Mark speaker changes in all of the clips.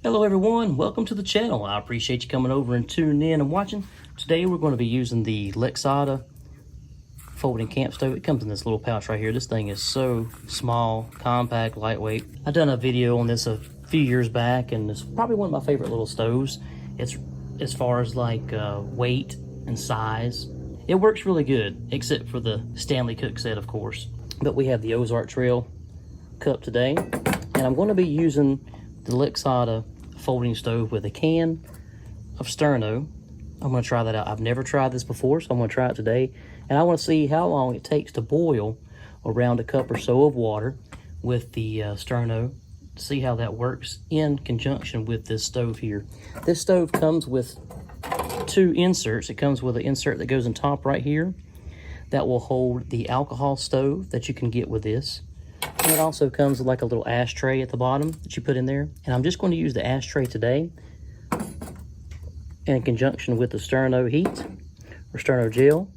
Speaker 1: Hello everyone, welcome to the channel. I appreciate you coming over and tuning in and watching. Today we're going to be using the LIXADA folding camp stove. It comes in this little pouch right here. This thing is so small, compact, lightweight. I've done a video on this a few years back and it's probably one of my favorite little stoves. It's as far as like weight and size. It works really good, except for the Stanley cook set, of course. But we have the Ozark Trail cup today, and I'm going to be using the LIXADA folding stove with a can of Sterno. I'm going to try that out. I've never tried this before, so I'm going to try it today. And I want to see how long it takes to boil around a cup or so of water with the Sterno, to see how that works in conjunction with this stove here. This stove comes with two inserts. It comes with an insert that goes on top right here that will hold the alcohol stove that you can get with this. And it also comes with like a little ashtray at the bottom that you put in there. And I'm just going to use the ashtray today in conjunction with the Sterno heat or Sterno gel.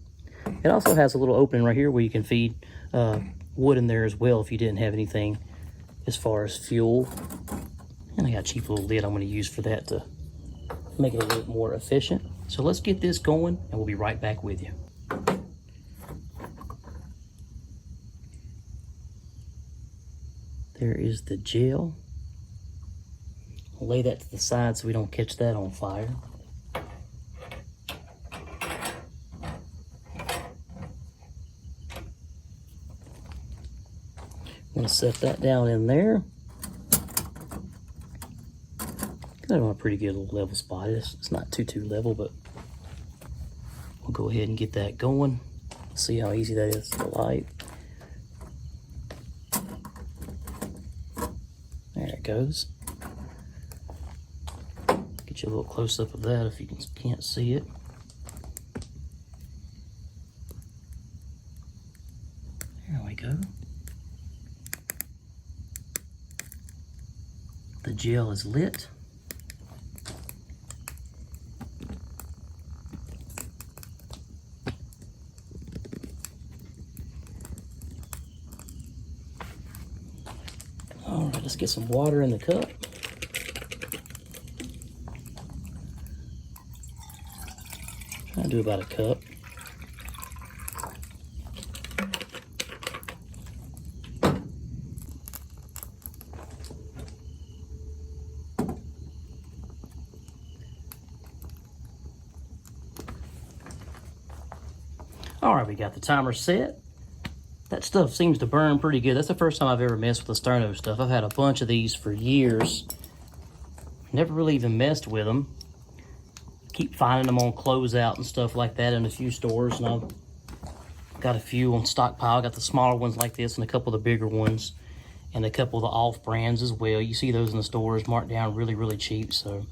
Speaker 1: It also has a little opening right here where you can feed wood in there as well if you didn't have anything as far as fuel. And I got a cheap little lid I'm going to use for that to make it a little more efficient. So let's get this going and we'll be right back with you. There is the gel. I'll lay that to the side so we don't catch that on fire. I'm going to set that down in there. Got it on a pretty good little level spot. It's not too level, but we'll go ahead and get that going. See how easy that is to light. There it goes. Get you a little close up of that if you can't see it. There we go. The gel is lit. All right, let's get some water in the cup. Try to do about a cup. All right, we got the timer set. That stuff seems to burn pretty good. That's the first time I've ever messed with the Sterno stuff. I've had a bunch of these for years. Never really even messed with them. Keep finding them on closeout and stuff like that in a few stores. And I've got a few on stockpile. Got the smaller ones like this and a couple of the bigger ones. And a couple of the off brands as well. You see those in the stores marked down really cheap. So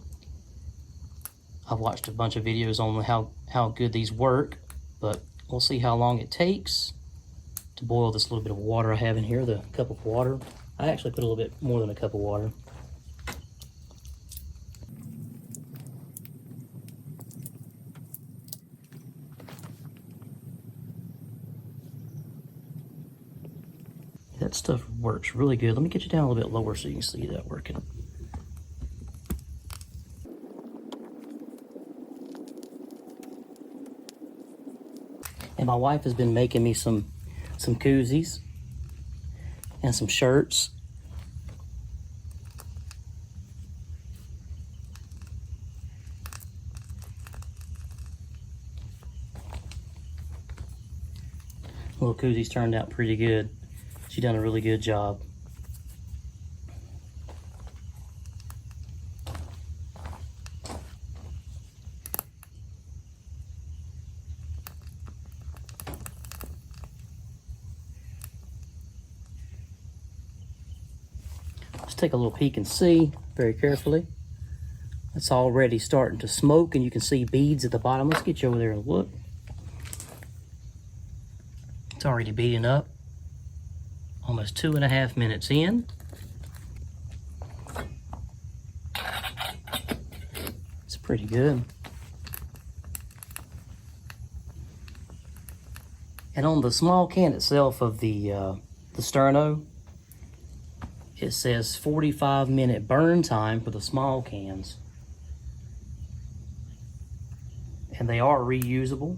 Speaker 1: I've watched a bunch of videos on how good these work. But we'll see how long it takes to boil this little bit of water I have in here, the cup of water. I actually put a little bit more than a cup of water. That stuff works really good. Let me get you down a little bit lower so you can see that working. And my wife has been making me some koozies and some shirts. Little koozies turned out pretty good. She done a really good job. Let's take a little peek and see very carefully. It's already starting to smoke and you can see beads at the bottom. Let's get you over there and look. It's already beading up. Almost 2.5 minutes in. It's pretty good. And on the small can itself of the Sterno, It says 45-minute burn time for the small cans. And they are reusable.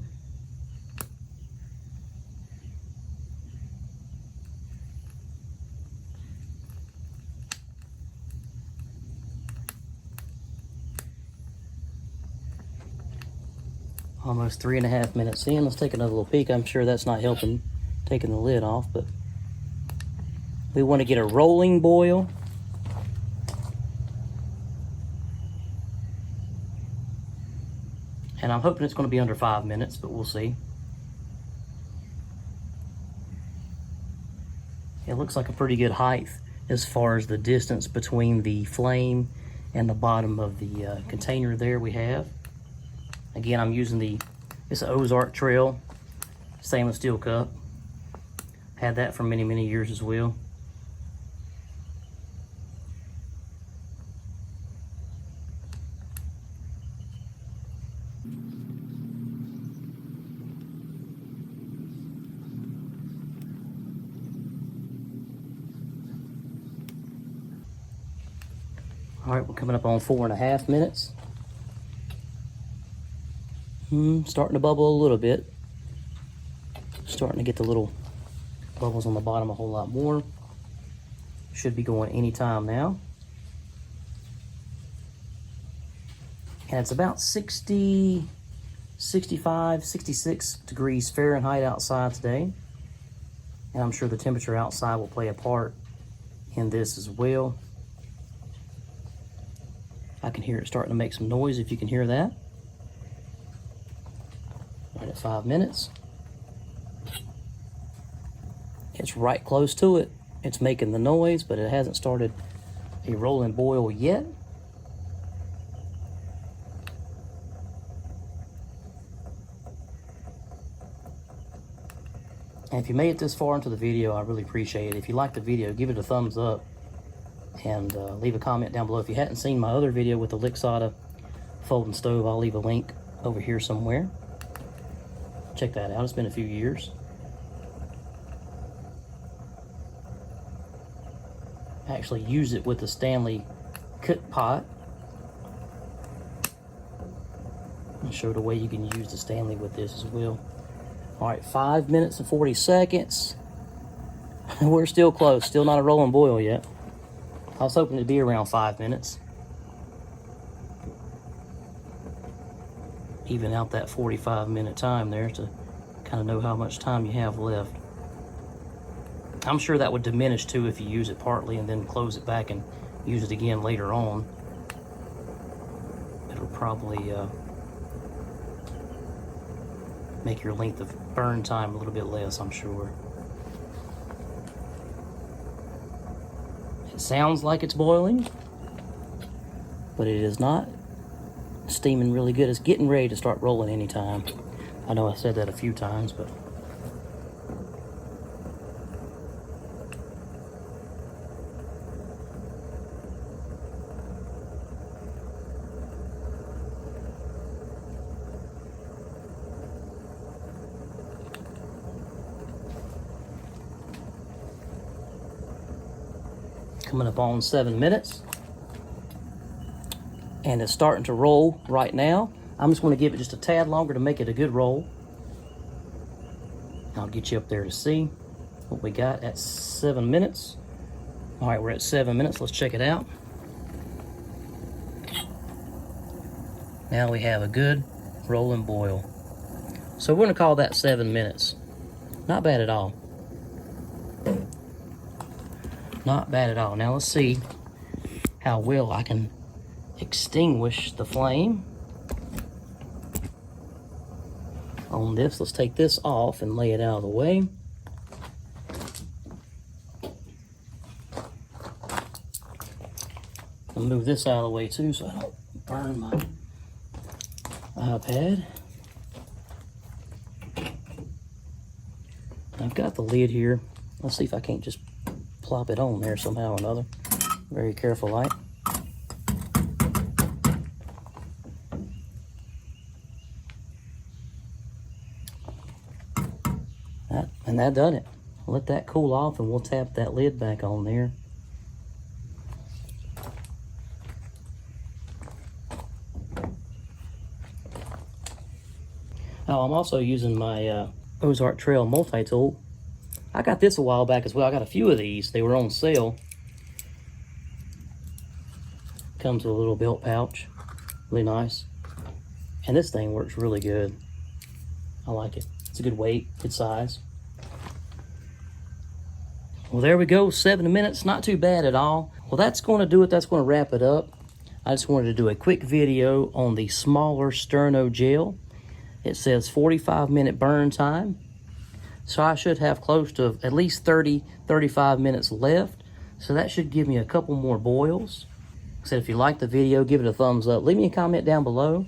Speaker 1: Almost 3.5 minutes in. Let's take another little peek. I'm sure that's not helping taking the lid off, but we want to get a rolling boil. And I'm hoping it's going to be under 5 minutes, but we'll see. It looks like a pretty good height as far as the distance between the flame and the bottom of the container there we have. Again, I'm using it's an Ozark Trail stainless steel cup. Had that for many, many years as well. All right, we're coming up on 4.5 minutes. Starting to bubble a little bit. Starting to get the little bubbles on the bottom a whole lot more. Should be going any time now. And it's about 60, 65, 66 degrees Fahrenheit outside today. And I'm sure the temperature outside will play a part in this as well. I can hear it starting to make some noise, if you can hear that. Right at 5 minutes. It's right close to it. It's making the noise, but it hasn't started a rolling boil yet. And if you made it this far into the video, I really appreciate it. If you liked the video, give it a thumbs up. And leave a comment down below. If you hadn't seen my other video with the LIXADA folding stove, I'll leave a link over here somewhere. Check that out. It's been a few years. I actually used it with the Stanley cook pot. I'll show the way you can use the Stanley with this as well. All right, 5 minutes and 40 seconds. We're still close. Still not a rolling boil yet. I was hoping to be around 5 minutes. Even out that 45-minute time there to kind of know how much time you have left. I'm sure that would diminish too if you use it partly and then close it back and use it again later on. It'll probably make your length of burn time a little bit less, I'm sure. It sounds like it's boiling, but it is not. Steaming really good. It's getting ready to start rolling anytime. I know I said that a few times, but coming up on 7 minutes. And it's starting to roll right now. I'm just going to give it just a tad longer to make it a good roll. I'll get you up there to see what we got at 7 minutes. All right, we're at 7 minutes. Let's check it out. Now we have a good rolling boil. So we're going to call that 7 minutes. Not bad at all. Not bad at all. Now let's see how well I can extinguish the flame on this. Let's take this off and lay it out of the way. I'll move this out of the way too so I don't burn my iPad. I've got the lid here. Let's see if I can't just plop it on there somehow or another. Very careful like. And that done it. Let that cool off and we'll tap that lid back on there. Oh, I'm also using my Ozark Trail multi-tool. I got this a while back as well. I got a few of these. They were on sale. Comes with a little belt pouch. Really nice. And this thing works really good. I like it. It's a good weight, good size. Well, there we go. 7 minutes. Not too bad at all. Well, that's going to do it. That's going to wrap it up. I just wanted to do a quick video on the smaller Sterno gel. It says 45-minute burn time. So I should have close to at least 30-35 minutes left. So that should give me a couple more boils. Like I said, if you like the video, give it a thumbs up. Leave me a comment down below.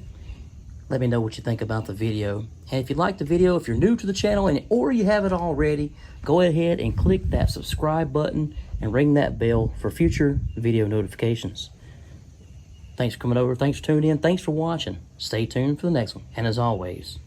Speaker 1: Let me know what you think about the video. And if you like the video, if you're new to the channel or you haven't already, go ahead and click that subscribe button and ring that bell for future video notifications. Thanks for coming over. Thanks for tuning in. Thanks for watching. Stay tuned for the next one. And as always,